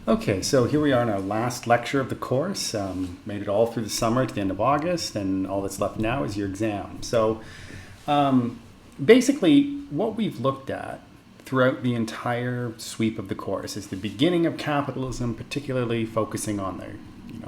Okay, so here we are in our last lecture of the course. Made it all through the summer to the end of August, and all that's left now is your exam. So basically, what we've looked at throughout the entire sweep of the course is the beginning of capitalism, particularly focusing on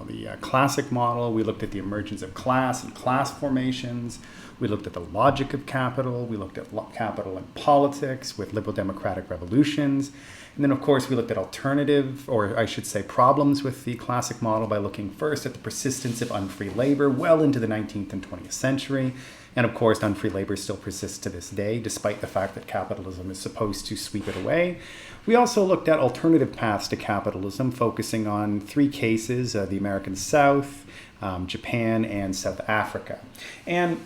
the classic model. We looked at the emergence of class and class formations. We looked at the logic of capital. We looked at capital and politics with liberal democratic revolutions. And then, of course, we looked at alternative, or I should say problems with the classic model by looking first at the persistence of unfree labor well into the 19th and 20th century. And of course, unfree labor still persists to this day, despite the fact that capitalism is supposed to sweep it away. We also looked at alternative paths to capitalism, focusing on three cases, the American South, Japan, and South Africa. And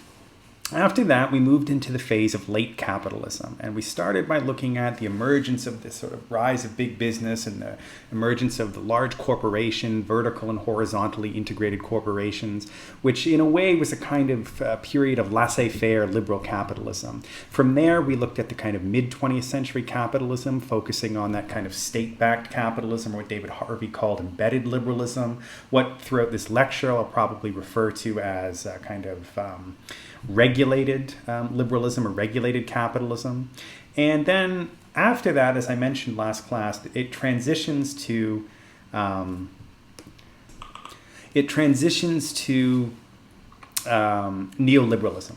after that, we moved into the phase of late capitalism, and we started by looking at the emergence of this sort of rise of big business and the emergence of the large corporation, vertical and horizontally integrated corporations, which in a way was a kind of period of laissez-faire liberal capitalism. From there, we looked at the kind of mid-20th century capitalism, focusing on that kind of state-backed capitalism, or what David Harvey called embedded liberalism, what throughout this lecture I'll probably refer to as a kind of regulated liberalism or regulated capitalism. And then after that, as I mentioned last class, it transitions to neoliberalism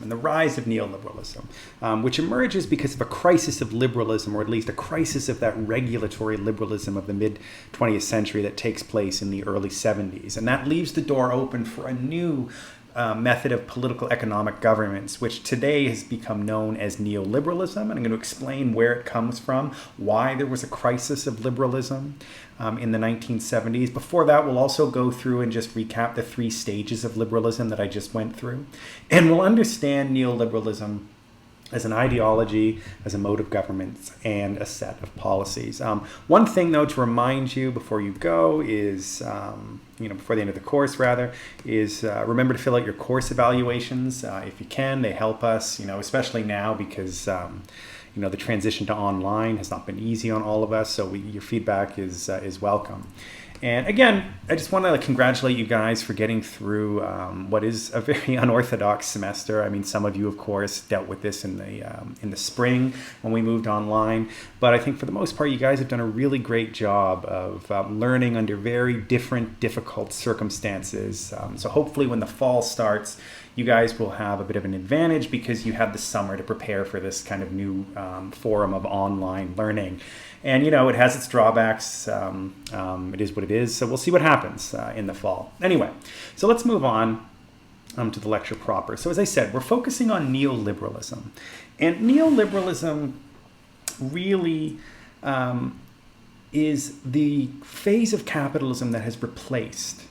and the rise of neoliberalism, which emerges because of a crisis of liberalism, or at least a crisis of that regulatory liberalism of the mid-20th century that takes place in the early 70s. And that leaves the door open for a new method of political economic governance, which today has become known as neoliberalism. And I'm going to explain where it comes from, why there was a crisis of liberalism in the 1970s. Before that, we'll also go through and just recap the three stages of liberalism that I just went through. And we'll understand neoliberalism as an ideology, as a mode of government, and a set of policies. One thing, though, to remind you before you go is, before the end of the course, rather, is remember to fill out your course evaluations if you can. They help us, especially now because, the transition to online has not been easy on all of us. So your feedback is welcome. And again, I just want to congratulate you guys for getting through what is a very unorthodox semester. I mean, some of you, of course, dealt with this in the spring when we moved online. But I think for the most part, you guys have done a really great job of learning under very different, difficult circumstances. So hopefully when the fall starts, you guys will have a bit of an advantage because you have the summer to prepare for this kind of new forum of online learning. And, it has its drawbacks. It is what it is. So we'll see what happens in the fall. Anyway, so let's move on to the lecture proper. So as I said, we're focusing on neoliberalism. And neoliberalism really is the phase of capitalism that has replaced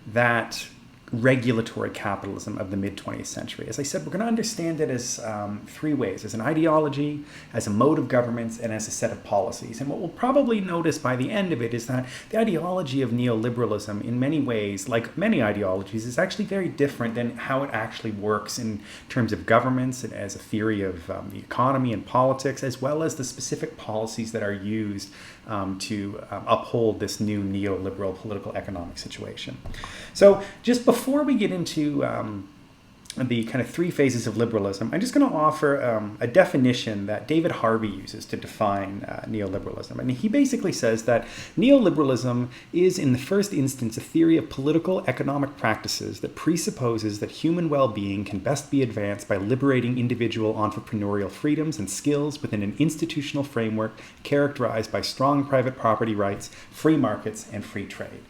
that regulatory capitalism of the mid-20th century. As I said, we're going to understand it as three ways: as an ideology, as a mode of governance, and as a set of policies. And what we'll probably notice by the end of it is that the ideology of neoliberalism, in many ways, like many ideologies, is actually very different than how it actually works in terms of governments and as a theory of the economy and politics, as well as the specific policies that are used to uphold this new neoliberal political economic situation. So just before we get into the kind of three phases of liberalism, I'm just going to offer a definition that David Harvey uses to define neoliberalism. And he basically says that neoliberalism is, in the first instance, a theory of political economic practices that presupposes that human well-being can best be advanced by liberating individual entrepreneurial freedoms and skills within an institutional framework characterized by strong private property rights, free markets, and free trade.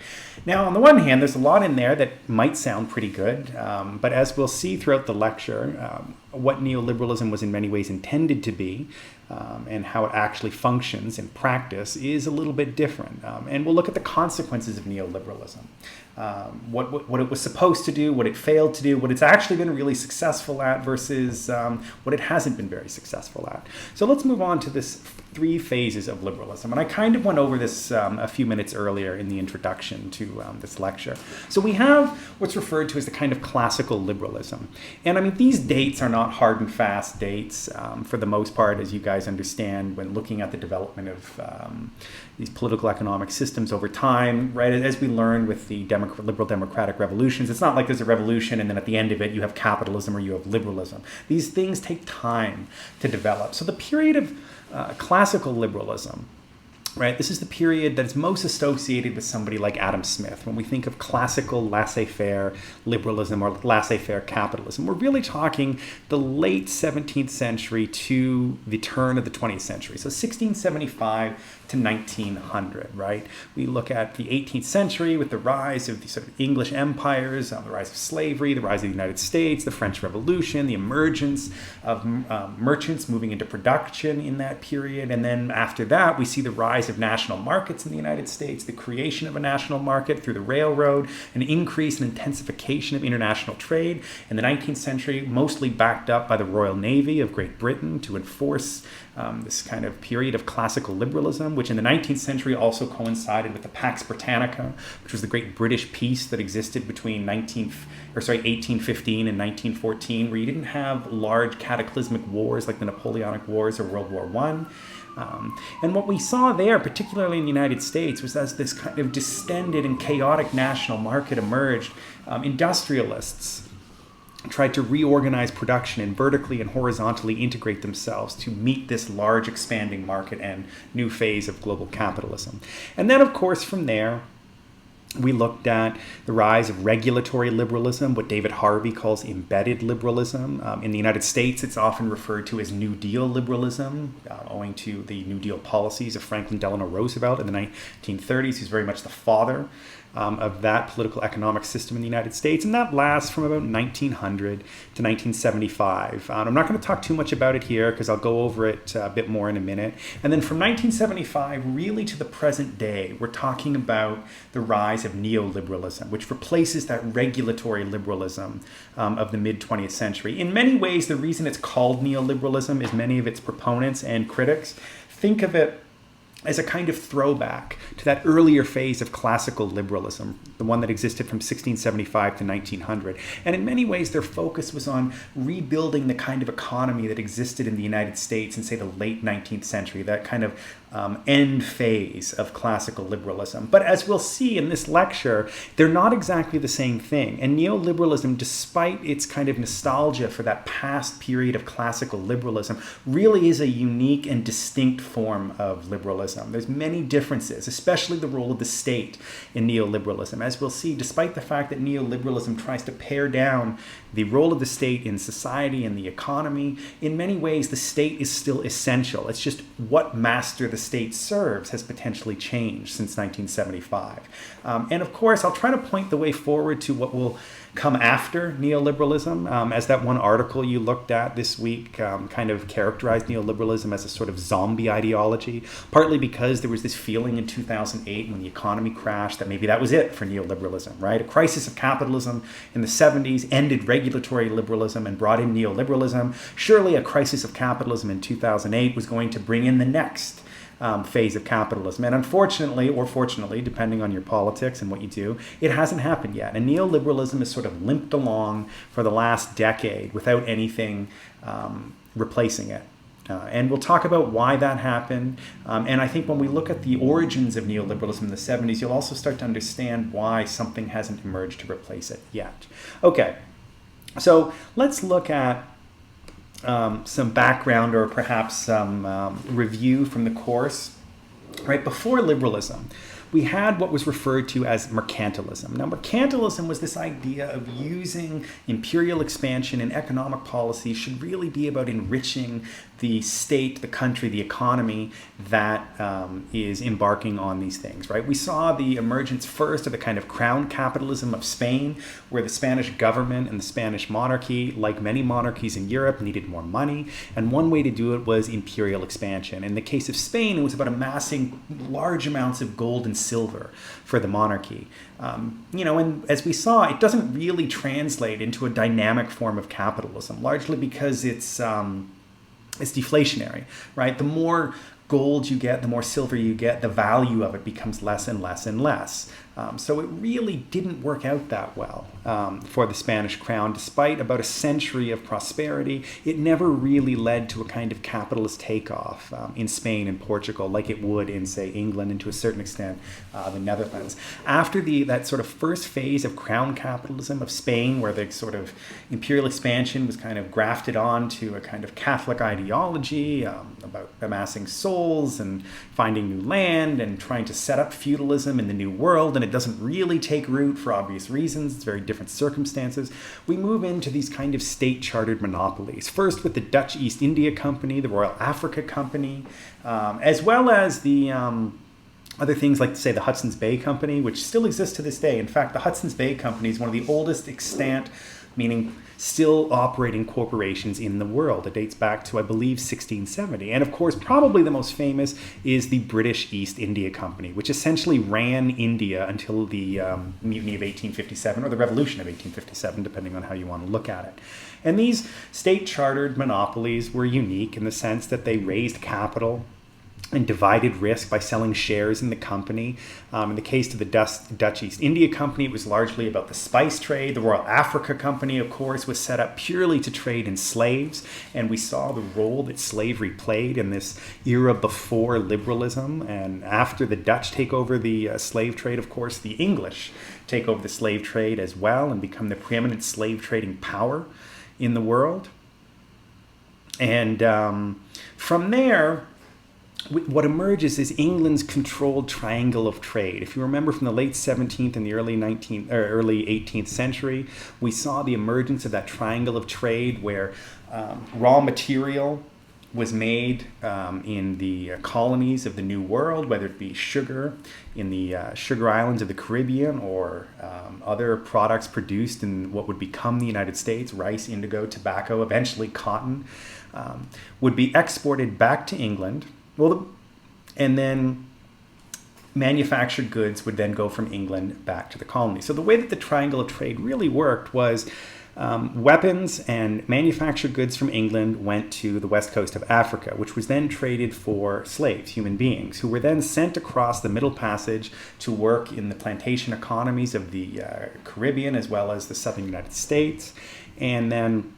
Now, on the one hand, there's a lot in there that might sound pretty good, but as we'll see throughout the lecture, what neoliberalism was in many ways intended to be and how it actually functions in practice is a little bit different. And we'll look at the consequences of neoliberalism, what it was supposed to do, what it failed to do, what it's actually been really successful at versus what it hasn't been very successful at. So let's move on to this three phases of liberalism. And I kind of went over this a few minutes earlier in the introduction to this lecture. So we have what's referred to as the kind of classical liberalism. And I mean, these dates are not hard and fast dates for the most part, as you guys understand when looking at the development of these political economic systems over time, right? As we learned with the liberal democratic revolutions, it's not like there's a revolution and then at the end of it you have capitalism or you have liberalism. These things take time to develop. So the period of classical liberalism, right? This is the period that is most associated with somebody like Adam Smith. When we think of classical laissez-faire liberalism or laissez-faire capitalism, we're really talking the late 17th century to the turn of the 20th century. So 1675 to 1900, right? We look at the 18th century with the rise of the sort of English empires, the rise of slavery, the rise of the United States, the French Revolution, the emergence of merchants moving into production in that period. And then after that, we see the rise of national markets in the United States, the creation of a national market through the railroad, an increase and intensification of international trade in the 19th century, mostly backed up by the Royal Navy of Great Britain to enforce this kind of period of classical liberalism, which in the 19th century also coincided with the Pax Britannica, which was the great British peace that existed between 1815 and 1914, where you didn't have large cataclysmic wars like the Napoleonic Wars or World War I. And what we saw there, particularly in the United States, was as this kind of distended and chaotic national market emerged, industrialists tried to reorganize production and vertically and horizontally integrate themselves to meet this large expanding market and new phase of global capitalism. And then, of course, from there, we looked at the rise of regulatory liberalism, what David Harvey calls embedded liberalism. In the United States, it's often referred to as New Deal liberalism, owing to the New Deal policies of Franklin Delano Roosevelt in the 1930s, who's very much the father of that political economic system in the United States. And that lasts from about 1900 to 1975. I'm not going to talk too much about it here because I'll go over it a bit more in a minute. And then from 1975 really to the present day, we're talking about the rise of neoliberalism, which replaces that regulatory liberalism of the mid-20th century. In many ways, the reason it's called neoliberalism is many of its proponents and critics think of it as a kind of throwback to that earlier phase of classical liberalism, the one that existed from 1675 to 1900. And in many ways, their focus was on rebuilding the kind of economy that existed in the United States in, say, the late 19th century, that kind of end phase of classical liberalism. But as we'll see in this lecture, they're not exactly the same thing. And neoliberalism, despite its kind of nostalgia for that past period of classical liberalism, really is a unique and distinct form of liberalism. There's many differences, especially the role of the state in neoliberalism. As we'll see, despite the fact that neoliberalism tries to pare down the role of the state in society and the economy, in many ways the state is still essential. It's just what master the state serves has potentially changed since 1975. And of course, I'll try to point the way forward to what will come after neoliberalism, as that one article you looked at this week kind of characterized neoliberalism as a sort of zombie ideology, partly because there was this feeling in 2008 when the economy crashed that maybe that was it for neoliberalism, right? A crisis of capitalism in the 70s ended regulatory liberalism and brought in neoliberalism. Surely a crisis of capitalism in 2008 was going to bring in the next phase of capitalism. And unfortunately, or fortunately, depending on your politics and what you do, it hasn't happened yet. And neoliberalism has sort of limped along for the last decade without anything replacing it. And we'll talk about why that happened. And I think when we look at the origins of neoliberalism in the 70s, you'll also start to understand why something hasn't emerged to replace it yet. Okay, so let's look at some background or perhaps some review from the course. Right before liberalism, we had what was referred to as mercantilism. Now, mercantilism was this idea of using imperial expansion and economic policy should really be about enriching the state, the country, the economy that is embarking on these things, right? We saw the emergence first of the kind of crown capitalism of Spain, where the Spanish government and the Spanish monarchy, like many monarchies in Europe, needed more money. And one way to do it was imperial expansion. In the case of Spain, it was about amassing large amounts of gold and silver for the monarchy. And as we saw, it doesn't really translate into a dynamic form of capitalism, largely because it's deflationary, right? The more gold you get, the more silver you get, the value of it becomes less and less and less. So it really didn't work out that well for the Spanish crown. Despite about a century of prosperity, it never really led to a kind of capitalist takeoff in Spain and Portugal like it would in, say, England and to a certain extent the Netherlands. After that sort of first phase of crown capitalism of Spain, where the sort of imperial expansion was kind of grafted on to a kind of Catholic ideology about amassing souls and finding new land and trying to set up feudalism in the New World, and it doesn't really take root for obvious reasons. It's very different circumstances. We move into these kind of state-chartered monopolies. First with the Dutch East India Company, the Royal Africa Company, as well as the other things like, say, the Hudson's Bay Company, which still exists to this day. In fact, the Hudson's Bay Company is one of the oldest extant, meaning still operating corporations in the world. It dates back to, I believe, 1670. And of course, probably the most famous is the British East India Company, which essentially ran India until the Mutiny of 1857, or the Revolution of 1857, depending on how you want to look at it. And these state-chartered monopolies were unique in the sense that they raised capital and divided risk by selling shares in the company. In the case of the Dutch East India Company, it was largely about the spice trade. The Royal Africa Company, of course, was set up purely to trade in slaves, and we saw the role that slavery played in this era before liberalism. And after the Dutch take over the slave trade, of course, the English take over the slave trade as well and become the preeminent slave trading power in the world. And from there, what emerges is England's controlled triangle of trade. If you remember from the late 17th and the early 18th century, we saw the emergence of that triangle of trade where raw material was made in the colonies of the New World, whether it be sugar in the sugar islands of the Caribbean or other products produced in what would become the United States, rice, indigo, tobacco, eventually cotton, would be exported back to England. And then manufactured goods would then go from England back to the colony. So the way that the triangle of trade really worked was weapons and manufactured goods from England went to the west coast of Africa, which was then traded for slaves, human beings, who were then sent across the Middle Passage to work in the plantation economies of the Caribbean as well as the southern United States. And then,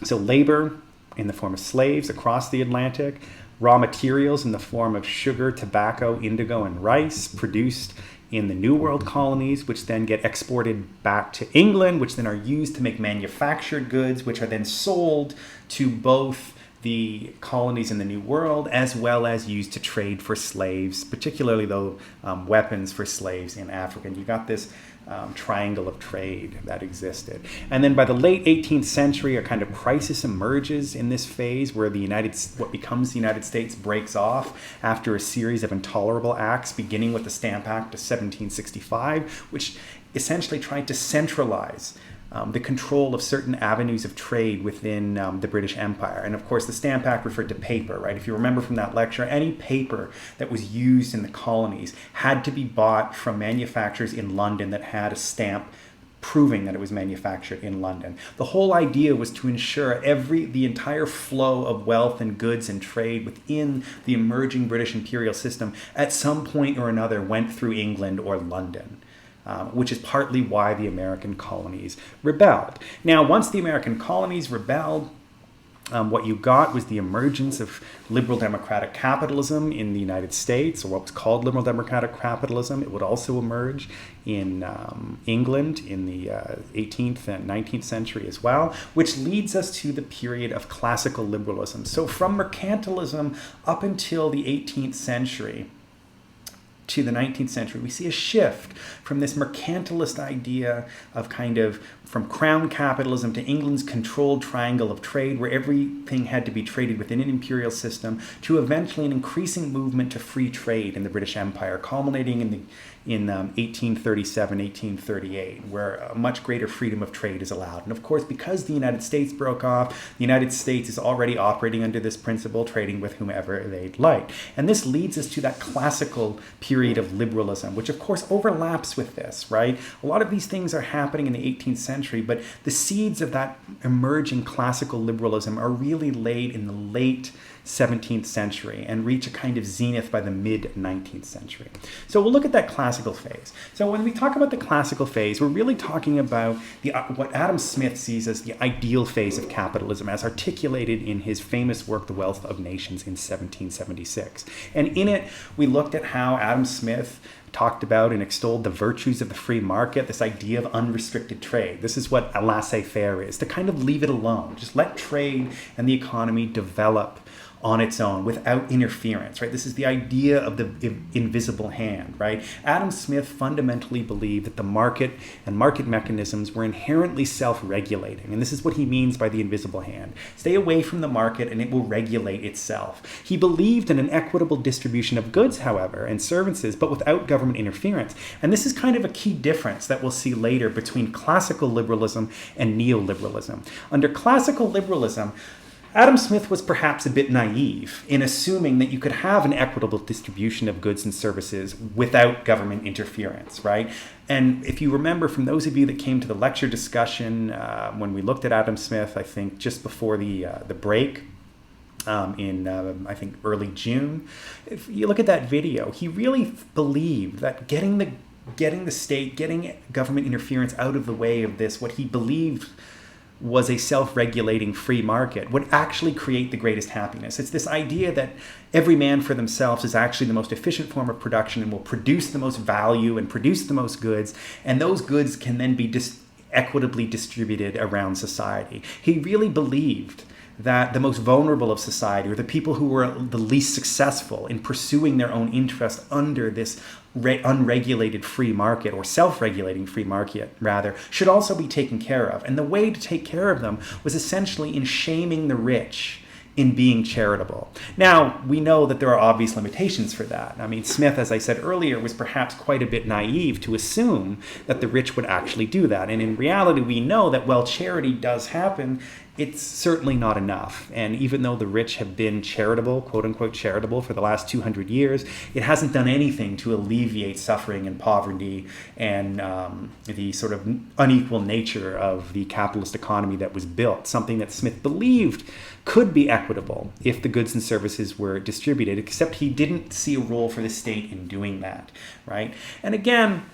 so labor in the form of slaves across the Atlantic, raw materials in the form of sugar, tobacco, indigo, and rice produced in the New World colonies, which then get exported back to England, which then are used to make manufactured goods, which are then sold to both the colonies in the New World, as well as used to trade for slaves, particularly though weapons for slaves in Africa. And you got this triangle of trade that existed. And then by the late 18th century, a kind of crisis emerges in this phase where what becomes the United States breaks off after a series of intolerable acts, beginning with the Stamp Act of 1765, which essentially tried to centralize the control of certain avenues of trade within the British Empire. And of course, the Stamp Act referred to paper, right? If you remember from that lecture, any paper that was used in the colonies had to be bought from manufacturers in London that had a stamp proving that it was manufactured in London. The whole idea was to ensure the entire flow of wealth and goods and trade within the emerging British imperial system at some point or another went through England or London. Which is partly why the American colonies rebelled. Now, once the American colonies rebelled, what you got was the emergence of liberal democratic capitalism in the United States, or what was called liberal democratic capitalism. It would also emerge in England in the 18th and 19th century as well, which leads us to the period of classical liberalism. So from mercantilism up until the 18th century, to the 19th century, we see a shift from this mercantilist idea of from crown capitalism to England's controlled triangle of trade, where everything had to be traded within an imperial system, to eventually an increasing movement to free trade in the British Empire, culminating in 1837, 1838, where a much greater freedom of trade is allowed. And of course, because the United States broke off, the United States is already operating under this principle, trading with whomever they'd like. And this leads us to that classical period of liberalism, which of course overlaps with this, right? A lot of these things are happening in the 18th century, but the seeds of that emerging classical liberalism are really laid in the late 17th century and reach a kind of zenith by the mid-19th century. So we'll look at that classical phase. So when we talk about the classical phase, we're really talking about what Adam Smith sees as the ideal phase of capitalism, as articulated in his famous work, The Wealth of Nations, in 1776. And in it, we looked at how Adam Smith talked about and extolled the virtues of the free market, this idea of unrestricted trade. This is what a laissez-faire is, to kind of leave it alone. Just let trade and the economy develop on its own without interference, right? This is the idea of the invisible hand, right? Adam Smith fundamentally believed that the market and market mechanisms were inherently self-regulating. And this is what he means by the invisible hand. Stay away from the market and it will regulate itself. He believed in an equitable distribution of goods, however, and services, but without government interference. And this is kind of a key difference that we'll see later between classical liberalism and neoliberalism. Under classical liberalism, Adam Smith was perhaps a bit naive in assuming that you could have an equitable distribution of goods and services without government interference, right? And if you remember, from those of you that came to the lecture discussion when we looked at Adam Smith, I think just before the break, in I think early June, if you look at that video, he really believed that getting the state, getting government interference out of the way of this, what he believed was a self-regulating free market, would actually create the greatest happiness. It's this idea that every man for themselves is actually the most efficient form of production and will produce the most value and produce the most goods, and those goods can then be equitably distributed around society. He really believed that the most vulnerable of society, or the people who were the least successful in pursuing their own interest under this unregulated free market, or self-regulating free market rather, should also be taken care of. And the way to take care of them was essentially in shaming the rich in being charitable. Now, we know that there are obvious limitations for that. I mean, Smith, as I said earlier, was perhaps quite a bit naive to assume that the rich would actually do that. And in reality, we know that while charity does happen, it's certainly not enough. And even though the rich have been charitable, quote unquote charitable, for the last 200 years, it hasn't done anything to alleviate suffering and poverty and the sort of unequal nature of the capitalist economy that was built, something that Smith believed could be equitable if the goods and services were distributed, except he didn't see a role for the state in doing that, right? And again,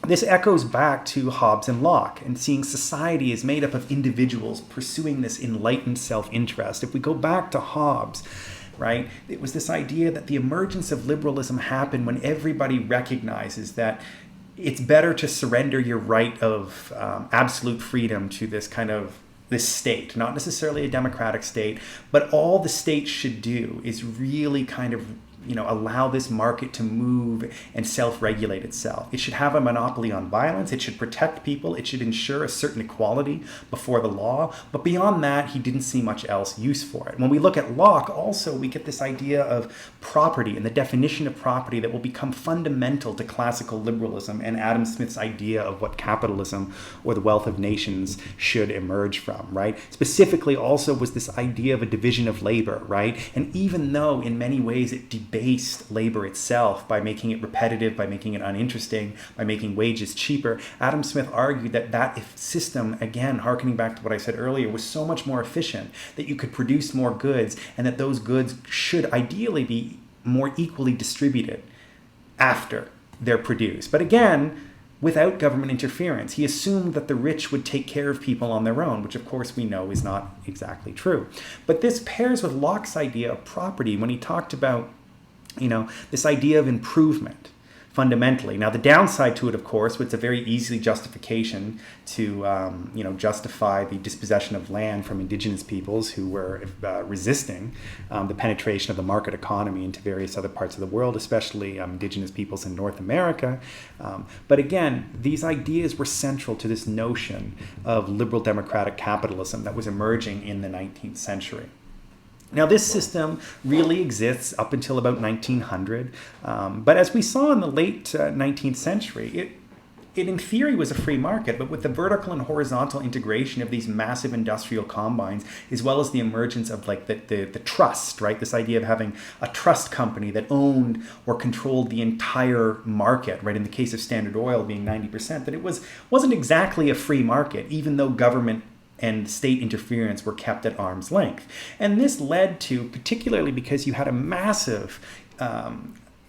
this echoes back to Hobbes and Locke and seeing society as made up of individuals pursuing this enlightened self-interest. If we go back to Hobbes, right, it was this idea that the emergence of liberalism happened when everybody recognizes that it's better to surrender your right of absolute freedom to this kind of this state, not necessarily a democratic state, but all the state should do is really kind of allow this market to move and self-regulate itself. It should have a monopoly on violence. It should protect people. It should ensure a certain equality before the law. But beyond that, he didn't see much else use for it. When we look at Locke, also, we get this idea of property and the definition of property that will become fundamental to classical liberalism and Adam Smith's idea of what capitalism or the wealth of nations should emerge from, right? Specifically also was this idea of a division of labor, right? And even though in many ways it debased labor itself by making it repetitive, by making it uninteresting, by making wages cheaper, Adam Smith argued that system, again, hearkening back to what I said earlier, was so much more efficient that you could produce more goods and that those goods should ideally be more equally distributed after they're produced. But again, without government interference. He assumed that the rich would take care of people on their own, which of course we know is not exactly true. But this pairs with Locke's idea of property when he talked about this idea of improvement, fundamentally. Now, the downside to it, of course, was a very easy justification to, justify the dispossession of land from indigenous peoples who were resisting the penetration of the market economy into various other parts of the world, especially indigenous peoples in North America. But again, these ideas were central to this notion of liberal democratic capitalism that was emerging in the 19th century. Now, this system really exists up until about 1900, but as we saw in the late 19th century, it in theory was a free market, but with the vertical and horizontal integration of these massive industrial combines, as well as the emergence of the trust, right? This idea of having a trust company that owned or controlled the entire market, right? In the case of Standard Oil being 90%, that it wasn't exactly a free market, even though government and state interference were kept at arm's length. And this led to, particularly because you had a massive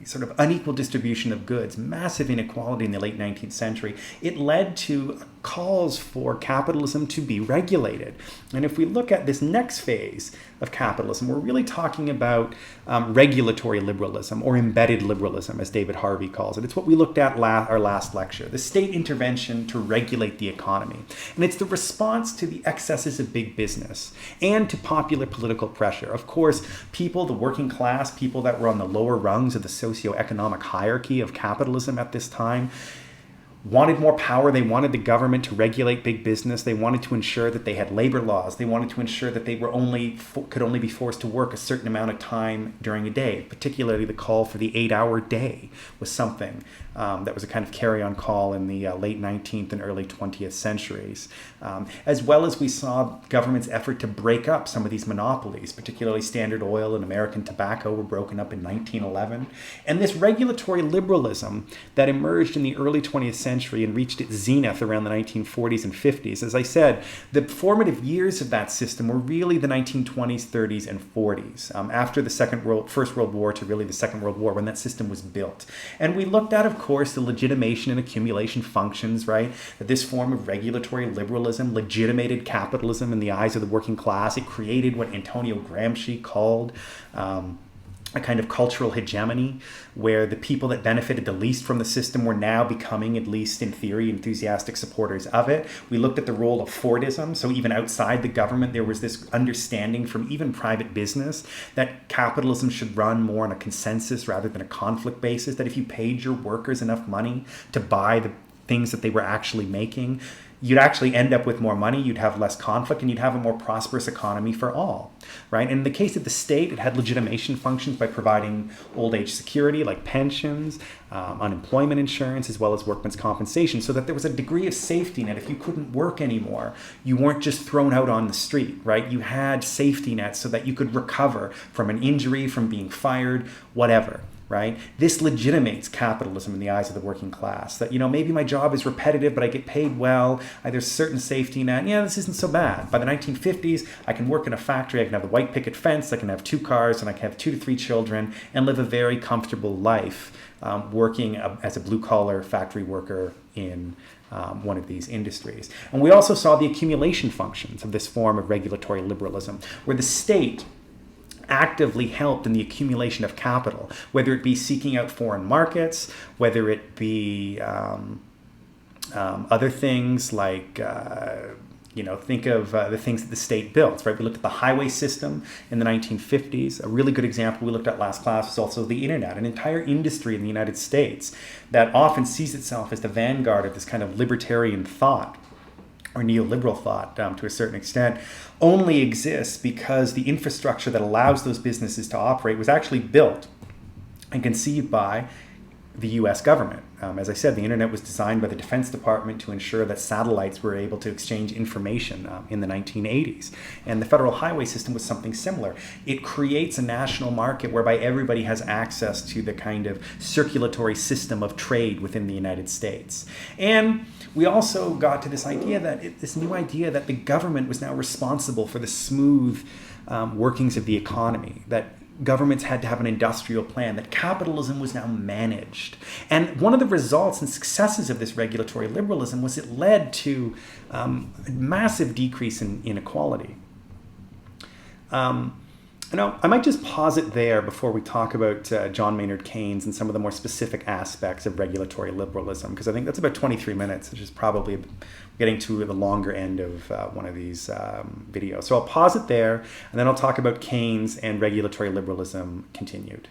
sort of unequal distribution of goods, massive inequality in the late 19th century, it led to calls for capitalism to be regulated. And if we look at this next phase of capitalism, we're really talking about regulatory liberalism, or embedded liberalism, as David Harvey calls it. It's what we looked at our last lecture, the state intervention to regulate the economy. And it's the response to the excesses of big business and to popular political pressure. Of course, people, the working class, people that were on the lower rungs of the socioeconomic hierarchy of capitalism at this time, wanted more power. They wanted the government to regulate big business. They wanted to ensure that they had labor laws. They wanted to ensure that they were could only be forced to work a certain amount of time during a day. Particularly the call for the 8-hour day was something that was a kind of carry-on call in the late 19th and early 20th centuries. As well as we saw government's effort to break up some of these monopolies, particularly Standard Oil and American Tobacco were broken up in 1911. And this regulatory liberalism that emerged in the early 20th century and reached its zenith around the 1940s and 50s. As I said, the formative years of that system were really the 1920s, 30s, and 40s, after the First World War to really the Second World War, when that system was built. And we looked at, of course, the legitimation and accumulation functions, right? That this form of regulatory liberalism legitimated capitalism in the eyes of the working class. It created what Antonio Gramsci called a kind of cultural hegemony, where the people that benefited the least from the system were now becoming, at least in theory, enthusiastic supporters of it. We looked at the role of Fordism. So even outside the government, there was this understanding from even private business that capitalism should run more on a consensus rather than a conflict basis, that if you paid your workers enough money to buy the things that they were actually making, you'd actually end up with more money, you'd have less conflict, and you'd have a more prosperous economy for all, right? And in the case of the state, it had legitimation functions by providing old age security like pensions, unemployment insurance, as well as workman's compensation, so that there was a degree of safety net. If you couldn't work anymore, you weren't just thrown out on the street, right? You had safety nets so that you could recover from an injury, from being fired, whatever. Right? This legitimates capitalism in the eyes of the working class. That, maybe my job is repetitive, but I get paid well. There's certain safety net. Yeah, this isn't so bad. By the 1950s, I can work in a factory. I can have the white picket fence. I can have 2 cars, and I can have 2 to 3 children, and live a very comfortable life working as a blue-collar factory worker in one of these industries. And we also saw the accumulation functions of this form of regulatory liberalism, where the state actively helped in the accumulation of capital, whether it be seeking out foreign markets, whether it be other things like, think of the things that the state built, right? We looked at the highway system in the 1950s. A really good example we looked at last class was also the internet, an entire industry in the United States that often sees itself as the vanguard of this kind of libertarian thought, or neoliberal thought to a certain extent, only exists because the infrastructure that allows those businesses to operate was actually built and conceived by the US government. As I said, the internet was designed by the Defense Department to ensure that satellites were able to exchange information in the 1980s. And the federal highway system was something similar. It creates a national market whereby everybody has access to the kind of circulatory system of trade within the United States. And we also got to this idea this new idea that the government was now responsible for the smooth workings of the economy, that governments had to have an industrial plan, that capitalism was now managed. And one of the results and successes of this regulatory liberalism was it led to a massive decrease in inequality. I might just pause it there before we talk about John Maynard Keynes and some of the more specific aspects of regulatory liberalism, because I think that's about 23 minutes, which is probably getting to the longer end of one of these videos. So I'll pause it there, and then I'll talk about Keynes and regulatory liberalism continued.